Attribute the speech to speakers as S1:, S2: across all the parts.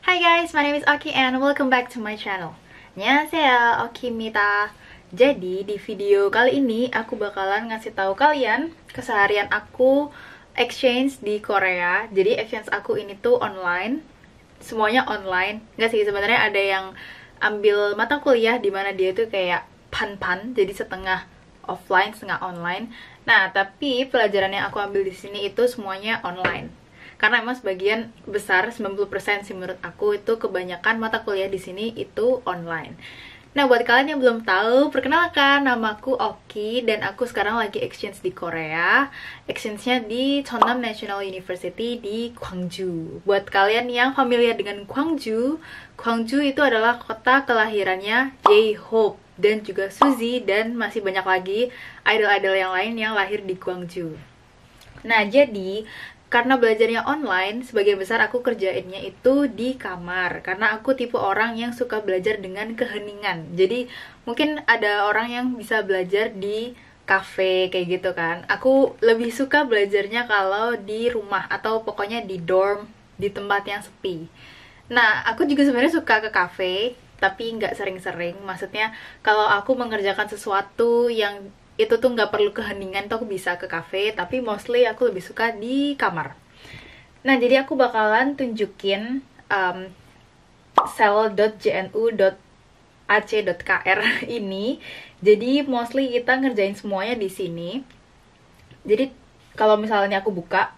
S1: Hi guys, my name is Oki and welcome back to my channel. Annyeonghaseyo, Okimita. Jadi di video kali ini aku bakalan ngasih tahu kalian keseharian aku exchange di Korea. Jadi exchange aku ini tuh online, semuanya online. Nggak sih, sebenarnya ada yang ambil mata kuliah di mana dia tuh kayak pan-pan, jadi setengah offline, setengah online. Nah, tapi pelajaran yang aku ambil di sini itu semuanya online. Karena emang sebagian besar, 90% sih menurut aku, itu kebanyakan mata kuliah di sini itu online. Nah, buat kalian yang belum tahu, perkenalkan, namaku Oki dan aku sekarang lagi exchange di Korea. Exchange-nya di Cheonnam National University di Gwangju. Buat kalian yang familiar dengan Gwangju, Gwangju itu adalah kota kelahirannya J-Hope dan juga Suzy dan masih banyak lagi idol-idol yang lain yang lahir di Gwangju. Nah, jadi karena belajarnya online, sebagian besar aku kerjainnya itu di kamar. Karena aku tipe orang yang suka belajar dengan keheningan. Jadi mungkin ada orang yang bisa belajar di cafe kayak gitu kan. Aku lebih suka belajarnya kalau di rumah atau pokoknya di dorm, di tempat yang sepi. Nah, aku juga sebenarnya suka ke cafe, tapi nggak sering-sering. Maksudnya kalau aku mengerjakan sesuatu yang itu tuh nggak perlu keheningan, tuh aku bisa ke cafe, tapi mostly aku lebih suka di kamar. Nah, jadi aku bakalan tunjukin sel.jnu.ac.kr ini. Jadi mostly kita ngerjain semuanya di sini. Jadi kalau misalnya aku buka,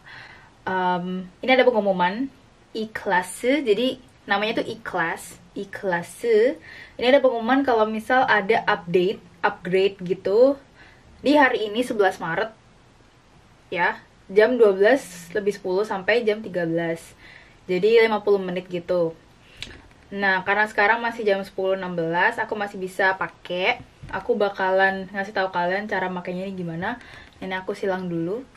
S1: ini ada pengumuman e-class, jadi namanya tuh e-class. Ini ada pengumuman kalau misal ada upgrade gitu di hari ini 11 Maret ya, jam 12 lebih 10 sampai jam 13, jadi 50 menit gitu. Nah, karena sekarang masih jam 10.16, aku masih bisa pakai. Aku bakalan ngasih tahu kalian cara makainya ini gimana. Ini aku silang dulu.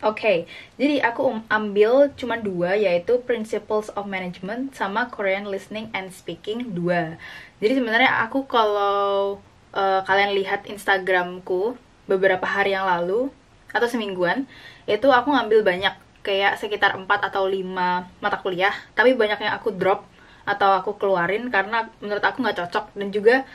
S1: Oke, jadi aku ambil cuma dua, yaitu Principles of Management sama Korean Listening and Speaking 2. Jadi sebenarnya aku kalau kalian lihat Instagramku beberapa hari yang lalu atau semingguan, itu aku ngambil banyak, kayak sekitar 4 atau 5 mata kuliah, tapi banyak yang aku drop atau aku keluarin karena menurut aku nggak cocok. Dan juga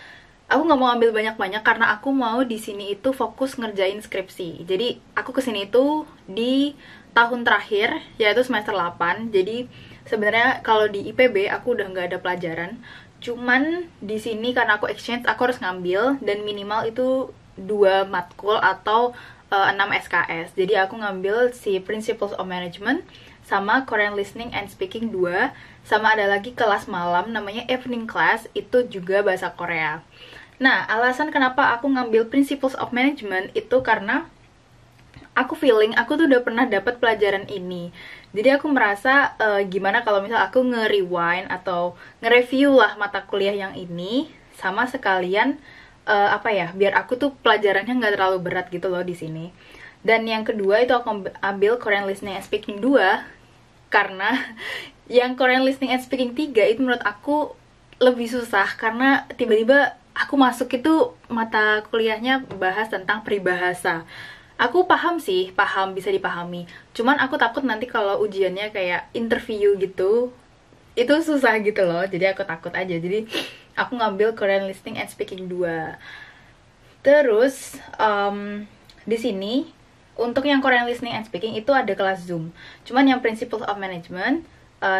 S1: aku nggak mau ambil banyak-banyak karena aku mau di sini itu fokus ngerjain skripsi. Jadi aku kesini itu di tahun terakhir, yaitu semester 8. Jadi sebenarnya kalau di IPB aku udah nggak ada pelajaran. Cuman di sini karena aku exchange, aku harus ngambil dan minimal itu 2 matkul atau 6 SKS. Jadi aku ngambil si Principles of Management sama Korean Listening and Speaking 2, sama ada lagi kelas malam namanya Evening Class, itu juga bahasa Korea. Nah, alasan kenapa aku ngambil Principles of Management itu karena aku feeling aku tuh udah pernah dapat pelajaran ini. Jadi aku merasa gimana kalau misal aku nge-rewind atau nge-review lah mata kuliah yang ini, sama sekalian biar aku tuh pelajarannya nggak terlalu berat gitu loh di sini. Dan yang kedua itu aku ambil Korean Listening and Speaking 2 karena yang Korean Listening and Speaking 3 itu menurut aku lebih susah karena tiba-tiba aku masuk itu mata kuliahnya bahas tentang peribahasa. Aku paham sih, bisa dipahami. Cuman aku takut nanti kalau ujiannya kayak interview gitu, itu susah gitu loh. Jadi aku takut aja. Jadi aku ngambil Korean Listening and Speaking 2. Terus di sini untuk yang Korean Listening and Speaking itu ada kelas Zoom. Cuman yang Principles of Management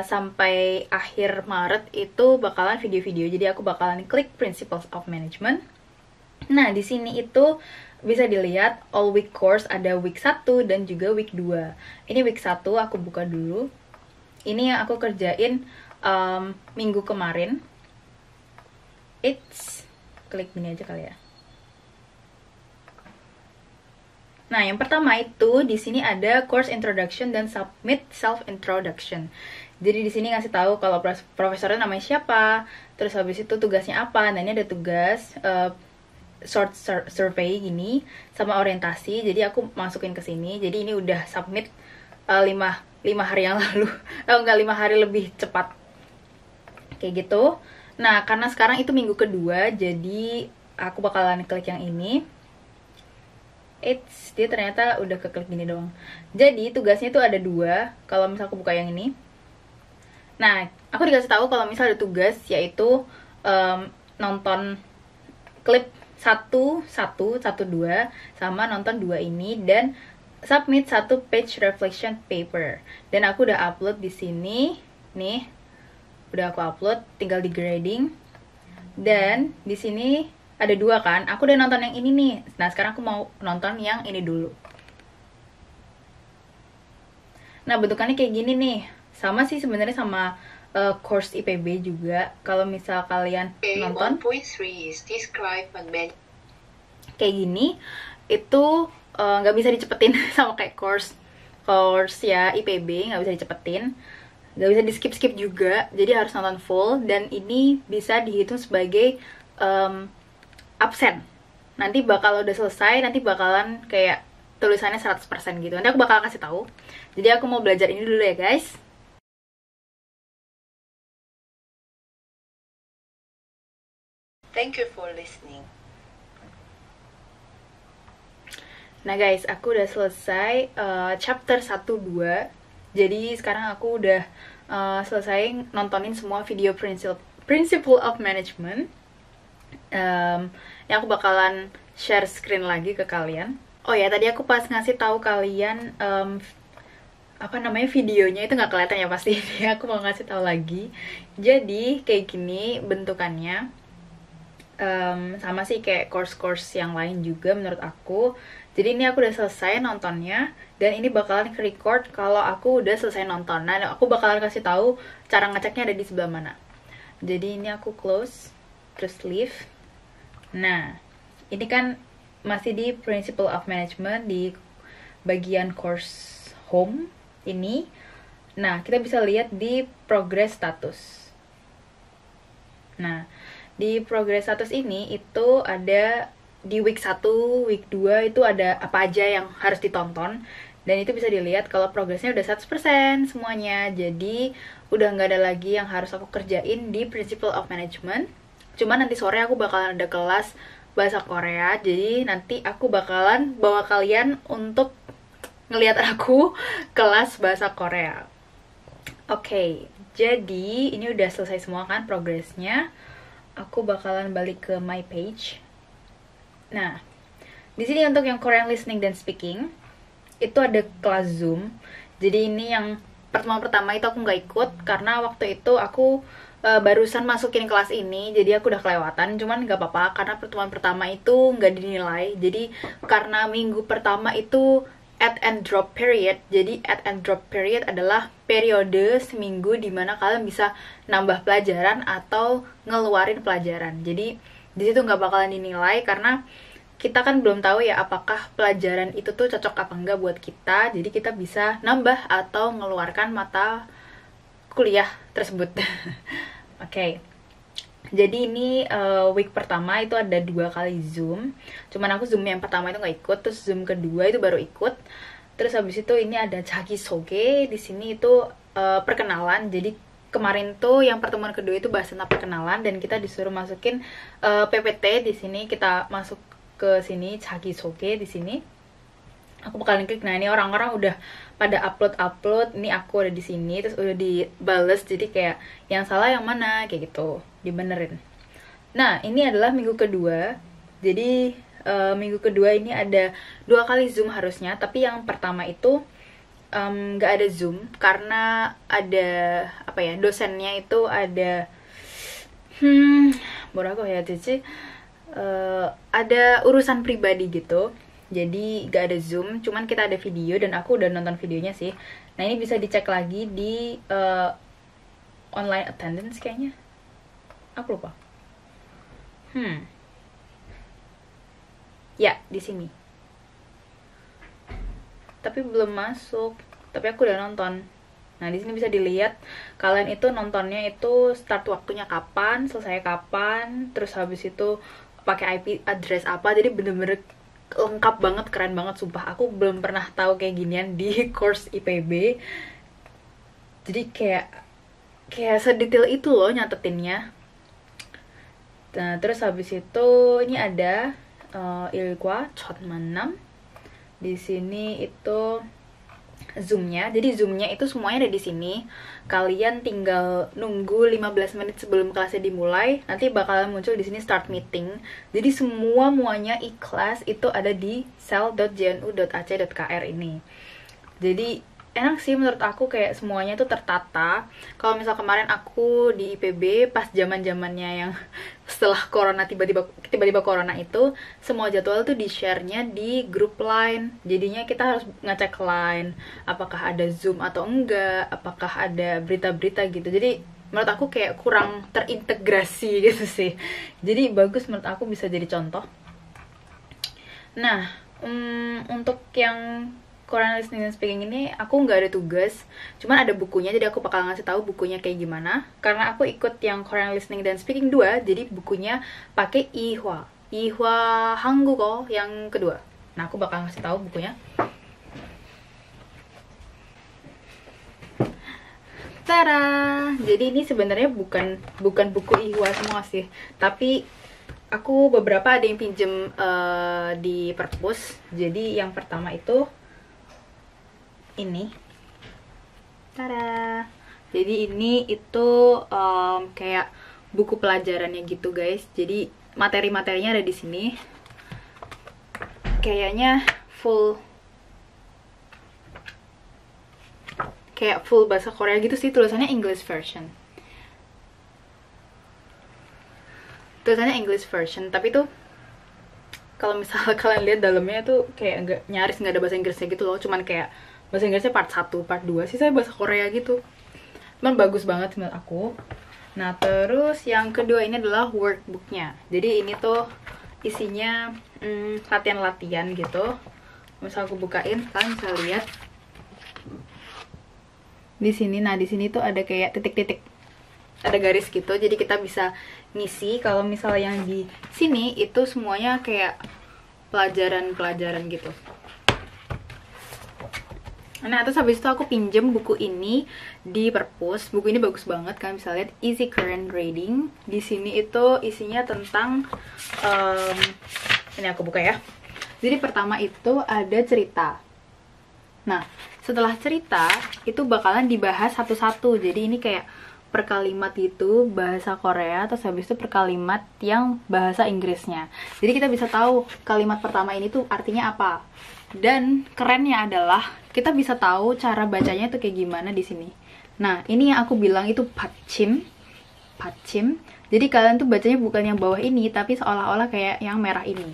S1: sampai akhir Maret itu bakalan video-video. Jadi aku bakalan klik Principles of Management. Nah, di sini itu bisa dilihat all week course, ada week 1 dan juga week 2. Ini week 1, aku buka dulu. Ini yang aku kerjain minggu kemarin. Klik ini aja kali ya. Nah, yang pertama itu di sini ada course introduction dan submit self introduction. Jadi di sini ngasih tahu kalau profesornya namanya siapa, terus habis itu tugasnya apa. Nah, ini ada tugas short survey gini sama orientasi. Jadi aku masukin ke sini. Jadi ini udah submit 5 hari yang lalu. Enggak, 5 hari lebih cepat. Kayak gitu. Nah, karena sekarang itu minggu kedua, jadi aku bakalan klik yang ini.
S2: dia ternyata udah keklik gini doang. Jadi tugasnya itu ada dua. Kalau misal aku buka yang ini,
S1: Nah, aku dikasih tahu kalau misal ada tugas yaitu nonton klip 1, 2 sama nonton 2 ini dan submit 1 page reflection paper. Dan aku udah upload di sini nih. Udah aku upload, tinggal di grading. Dan di sini ada 2 kan. Aku udah nonton yang ini nih. Nah, sekarang aku mau nonton yang ini dulu. Nah, bentukannya kayak gini nih. Sama sih sebenarnya sama course IPB juga. Kalau misal kalian nonton
S2: 1.3 is describe
S1: kayak gini, itu nggak bisa dicepetin sama kayak course ya IPB, nggak bisa dicepetin, nggak bisa di skip juga, jadi harus nonton full. Dan ini bisa dihitung sebagai absen. Nanti bakal udah selesai, nanti bakalan kayak tulisannya 100% gitu. Nanti aku bakal kasih tahu. Jadi aku mau belajar ini dulu ya guys.
S2: Thank you for listening.
S1: Nah guys, aku udah selesai chapter 1-2. Jadi sekarang aku udah selesai nontonin semua video Principle of Management. Yang aku bakalan share screen lagi ke kalian. Oh ya, tadi aku pas ngasih tahu kalian apa namanya videonya itu nggak kelihatan ya pasti. Aku mau ngasih tahu lagi. Jadi kayak gini bentukannya. Sama sih kayak course-course yang lain juga menurut aku. Jadi ini aku udah selesai nontonnya dan ini bakalan ke-record kalau aku udah selesai nonton. Nah, aku bakalan kasih tahu cara ngeceknya ada di sebelah mana. Jadi ini aku close, terus leave. Nah, ini kan masih di Principle of Management di bagian course home ini. Nah, kita bisa lihat di progress status. Nah, di progress status ini itu ada di week 1, week 2 itu ada apa aja yang harus ditonton. Dan itu bisa dilihat kalau progresnya udah 100% semuanya. Jadi udah nggak ada lagi yang harus aku kerjain di Principle of Management. Cuman nanti sore aku bakalan ada kelas bahasa Korea. Jadi nanti aku bakalan bawa kalian untuk ngelihat aku kelas bahasa Korea. Oke, jadi ini udah selesai semua kan progresnya. Aku bakalan balik ke my page. Nah, di sini untuk yang Korean listening dan speaking itu ada kelas Zoom. Jadi ini yang pertemuan pertama itu aku nggak ikut karena waktu itu aku barusan masukin kelas ini, jadi aku udah kelewatan. Cuman nggak apa-apa karena pertemuan pertama itu nggak dinilai. Jadi karena minggu pertama itu add and drop period. Jadi add and drop period adalah periode seminggu dimana kalian bisa nambah pelajaran atau ngeluarin pelajaran. Jadi di situ nggak bakalan dinilai karena kita kan belum tahu ya apakah pelajaran itu tuh cocok apa enggak buat kita. Jadi kita bisa nambah atau ngeluarkan mata kuliah tersebut. Oke. Jadi ini week pertama itu ada 2 kali Zoom. Cuman aku Zoom yang pertama itu nggak ikut, terus Zoom kedua itu baru ikut. Terus habis itu ini ada 자기소개. Di sini itu perkenalan. Jadi kemarin tuh yang pertemuan kedua itu bahas tentang perkenalan dan kita disuruh masukin PPT. Di sini kita masuk ke sini 자기소개 di sini. Aku bakalan klik. Nah, ini orang-orang udah pada upload. Ini aku ada di sini terus udah dibales. Jadi kayak yang salah yang mana kayak gitu, dibenerin. Nah, ini adalah minggu kedua. Jadi minggu kedua ini ada 2 kali Zoom harusnya, tapi yang pertama itu nggak ada Zoom karena ada apa ya, dosennya itu ada 뭐라고 해야 되지? Ada urusan pribadi gitu. Jadi gak ada Zoom, cuman kita ada video dan aku udah nonton videonya sih. Nah, ini bisa dicek lagi di online attendance kayaknya. Aku lupa. Ya, di sini. Tapi belum masuk. Tapi aku udah nonton. Nah, di sini bisa dilihat kalian itu nontonnya itu start waktunya kapan, selesai kapan, terus habis itu pakai IP address apa. Jadi bener-bener lengkap banget, keren banget sumpah. Aku belum pernah tahu kayak ginian di course IPB. Jadi kayak sedetail itu loh nyatetinnya. Nah, terus habis itu ini ada 일과 첫 만남. Di sini itu Zoom-nya. Jadi Zoom-nya itu semuanya ada di sini. Kalian tinggal nunggu 15 menit sebelum kelasnya dimulai. Nanti bakalan muncul di sini start meeting. Jadi muanya ikhlas itu ada di sel.jnu.ac.kr ini. Jadi enak sih menurut aku, kayak semuanya tuh tertata. Kalau misal kemarin aku di IPB pas zaman-zamannya yang setelah corona tiba-tiba corona itu, semua jadwal tuh di-share-nya di grup Line. Jadinya kita harus ngecek Line apakah ada Zoom atau enggak, apakah ada berita-berita gitu. Jadi menurut aku kayak kurang terintegrasi gitu sih. Jadi bagus menurut aku, bisa jadi contoh. Nah, untuk yang Korean listening and speaking ini aku nggak ada tugas, cuman ada bukunya, jadi aku bakal ngasih tahu bukunya kayak gimana. Karena aku ikut yang Korean listening dan speaking 2, jadi bukunya pakai Ihwa Hangugo yang kedua. Nah, aku bakal ngasih tahu bukunya. Tada! Jadi ini sebenarnya bukan buku Ihwa semua sih, tapi aku beberapa ada yang pinjem di perpus. Jadi yang pertama itu ini. Tada! Jadi ini itu kayak buku pelajarannya gitu guys. Jadi materi-materinya ada di sini. Kayaknya full bahasa Korea gitu sih, tulisannya English version. Tapi tuh kalau misalnya kalian lihat dalamnya tuh kayak nyaris nggak ada bahasa Inggrisnya gitu loh, cuman kayak bahasa Inggrisnya part 1, part 2 sih saya bahasa Korea gitu. Cuman bagus banget menurut aku. Nah, terus yang kedua ini adalah workbooknya. Jadi ini tuh isinya latihan-latihan gitu. Misal aku bukain, kalian bisa lihat di sini. Nah, di sini tuh ada kayak titik-titik, ada garis gitu. Jadi kita bisa ngisi. Kalau misalnya yang di sini itu semuanya kayak pelajaran-pelajaran gitu. Nah, terus habis itu aku pinjem buku ini di perpus. Buku ini bagus banget, kalian bisa lihat, Easy Korean Reading. Di sini itu isinya tentang ini aku buka ya. Jadi pertama itu ada cerita. Nah, setelah cerita itu bakalan dibahas satu-satu. Jadi ini kayak per kalimat gitu bahasa Korea, terus habis itu per kalimat yang bahasa Inggrisnya. Jadi kita bisa tahu kalimat pertama ini tuh artinya apa. Dan kerennya adalah kita bisa tahu cara bacanya itu kayak gimana di sini. Nah, ini yang aku bilang itu 받침. Jadi kalian tuh bacanya bukan yang bawah ini, tapi seolah-olah kayak yang merah ini.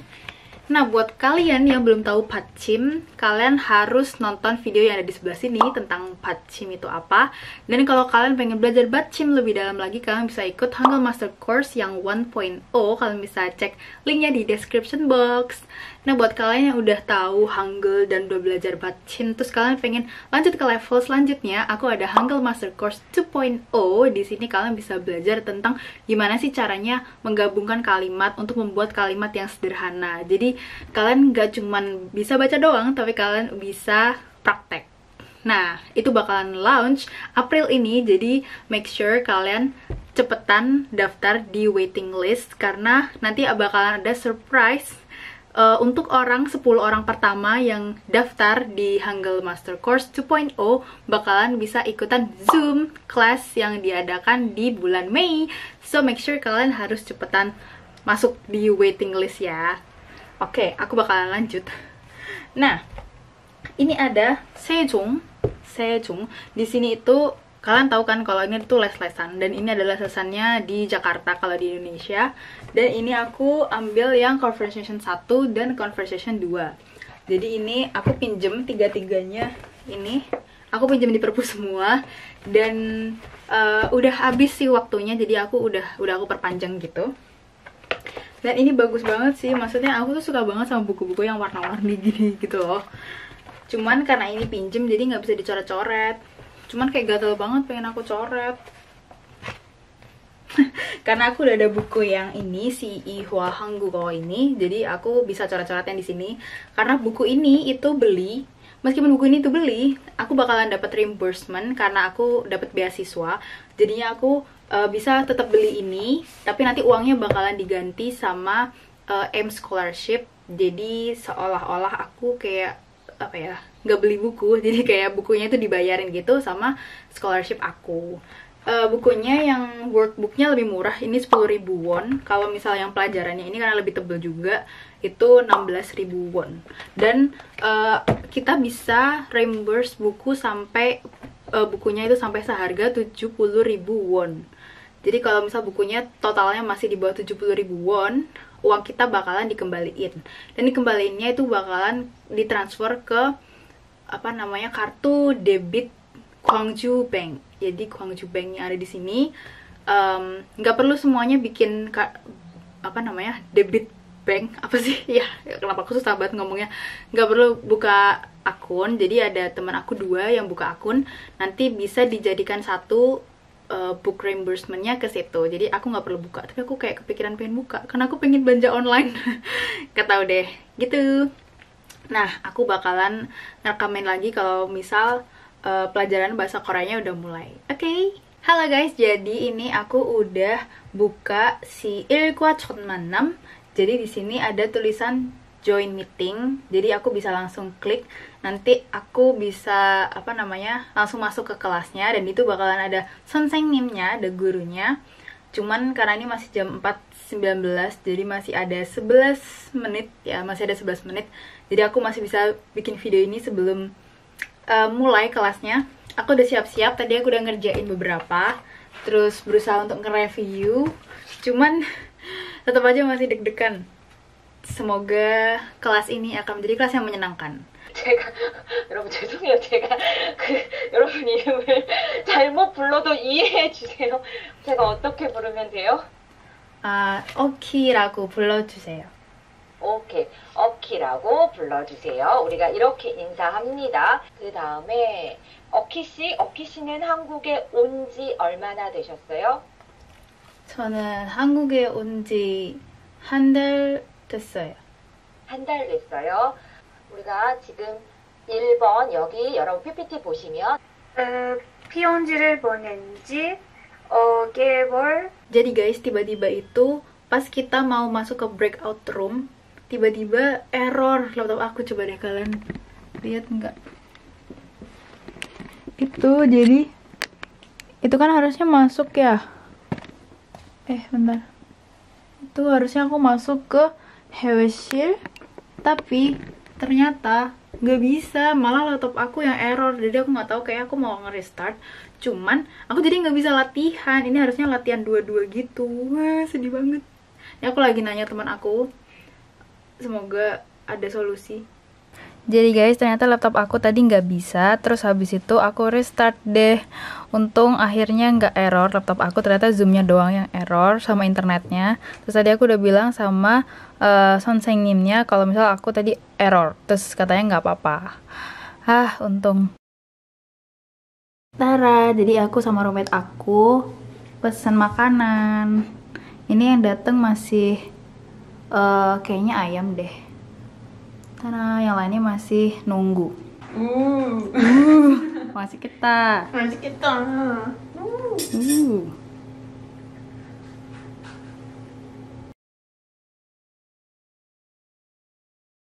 S1: Nah, buat kalian yang belum tahu 받침, kalian harus nonton video yang ada di sebelah sini tentang 받침 itu apa. Dan kalau kalian pengen belajar 받침 lebih dalam lagi, kalian bisa ikut Hangul Master Course yang 1.0. Kalian bisa cek linknya di description box. Nah, buat kalian yang udah tahu Hangul dan udah belajar 받침, terus kalian pengen lanjut ke level selanjutnya, aku ada Hangul Master Course 2.0. Di sini kalian bisa belajar tentang gimana sih caranya menggabungkan kalimat untuk membuat kalimat yang sederhana. Jadi kalian gak cuman bisa baca doang, tapi kalian bisa praktek. Nah, itu bakalan launch April ini, jadi make sure kalian cepetan daftar di waiting list, karena nanti bakalan ada surprise untuk 10 orang pertama yang daftar di Hangul Master Course 2.0 bakalan bisa ikutan Zoom class yang diadakan di bulan Mei. So make sure kalian harus cepetan masuk di waiting list ya. Oke, aku bakalan lanjut. Nah, ini ada Sejong. Di sini itu kalian tahu kan kalau ini tuh les-lesan, dan ini adalah lesannya di Jakarta kalau di Indonesia. Dan ini aku ambil yang Conversation 1 dan Conversation 2. Jadi ini aku pinjem tiga-tiganya ini. Aku pinjem di perpus semua, dan udah habis sih waktunya, jadi aku udah aku perpanjang gitu. Dan ini bagus banget sih, maksudnya aku tuh suka banget sama buku-buku yang warna-warni gini gitu loh. Cuman karena ini pinjem jadi nggak bisa dicoret-coret. Cuman kayak gatel banget pengen aku coret. Karena aku udah ada buku yang ini, si Ihwa Hangugo ini, jadi aku bisa coret-coretnya di sini. Karena buku ini itu beli, meskipun buku ini tuh beli, aku bakalan dapat reimbursement karena aku dapat beasiswa. Jadinya aku bisa tetap beli ini, tapi nanti uangnya bakalan diganti sama M Scholarship. Jadi seolah-olah aku kayak apa ya, nggak beli buku, jadi kayak bukunya itu dibayarin gitu sama scholarship aku. Bukunya yang workbooknya lebih murah, ini 10.000 won. Kalau misalnya yang pelajarannya ini karena lebih tebel juga, itu 16.000 won. Dan kita bisa reimburse buku sampai bukunya itu sampai seharga 70.000 won. Jadi kalau misal bukunya totalnya masih di bawah 70.000 won, uang kita bakalan dikembaliin. Dan dikembaliinnya itu bakalan ditransfer ke apa namanya, kartu debit Gwangju Bank. Jadi Gwangju Bank yang ada di sini nggak perlu semuanya bikin apa namanya, debit bank apa sih ya, kenapa aku susah banget ngomongnya. Nggak perlu buka akun, jadi ada teman aku 2 yang buka akun, nanti bisa dijadikan satu book reimbursement-nya ke situ. Jadi aku nggak perlu buka, tapi aku kayak kepikiran pengen buka karena aku pengen belanja online. Gak tau deh gitu. Nah, aku bakalan ngerekamin lagi kalau misal pelajaran bahasa Koreanya udah mulai. Oke. Halo guys, jadi ini aku udah buka si Ilgwa Chonman 6. Jadi di sini ada tulisan join meeting. Jadi aku bisa langsung klik. Nanti aku bisa apa namanya, langsung masuk ke kelasnya, dan itu bakalan ada 선생님nya, ada gurunya. Cuman karena ini masih jam 4.19, jadi masih ada 11 menit ya, masih ada 11 menit. Jadi aku masih bisa bikin video ini sebelum mulai kelasnya. Aku udah siap-siap, tadi aku udah ngerjain beberapa, terus berusaha untuk nge-review, cuman tetap aja masih deg-degan. Semoga kelas ini akan menjadi kelas yang menyenangkan.
S2: 제가 여러분 죄송해요. 제가 여러분 이름을 잘못 불러도 이해해 주세요. 제가 어떻게 부르면 돼요?
S1: 오키라고 불러주세요.
S2: 오케이, 어키라고 불러주세요. 우리가 이렇게 인사합니다. 그 다음에 어키 씨는 한국에 온 지 얼마나 되셨어요?
S1: 저는 한국에 온 지 한 달 됐어요.
S2: 한 달 됐어요. 우리가 지금 1번 여기 여러분 PPT 보시면
S1: PONG를 보낸 지 5개월. Jadi guys, tiba-tiba itu pas kita mau masuk ke breakout room, tiba-tiba error laptop aku. Coba deh kalian lihat nggak? Itu jadi itu kan harusnya masuk ya. Bentar. Itu harusnya aku masuk ke 해외실, tapi ternyata nggak bisa, malah laptop aku yang error. Jadi aku nggak tahu, kayak aku mau nge-restart, cuman aku jadi nggak bisa latihan. Ini harusnya latihan 2-2 gitu. Wah, sedih banget. Ini aku lagi nanya teman aku, semoga ada solusi. Jadi guys, ternyata laptop aku tadi nggak bisa. Terus habis itu aku restart deh. Untung akhirnya nggak error laptop aku. Ternyata zoomnya doang yang error sama internetnya. Terus tadi aku udah bilang sama 선생님nya kalau misal aku tadi error. Terus katanya nggak apa-apa. Untung. Tara, jadi aku sama roommate aku pesen makanan. Ini yang dateng masih kayaknya ayam deh. Karena yang lainnya masih nunggu. Masih kita.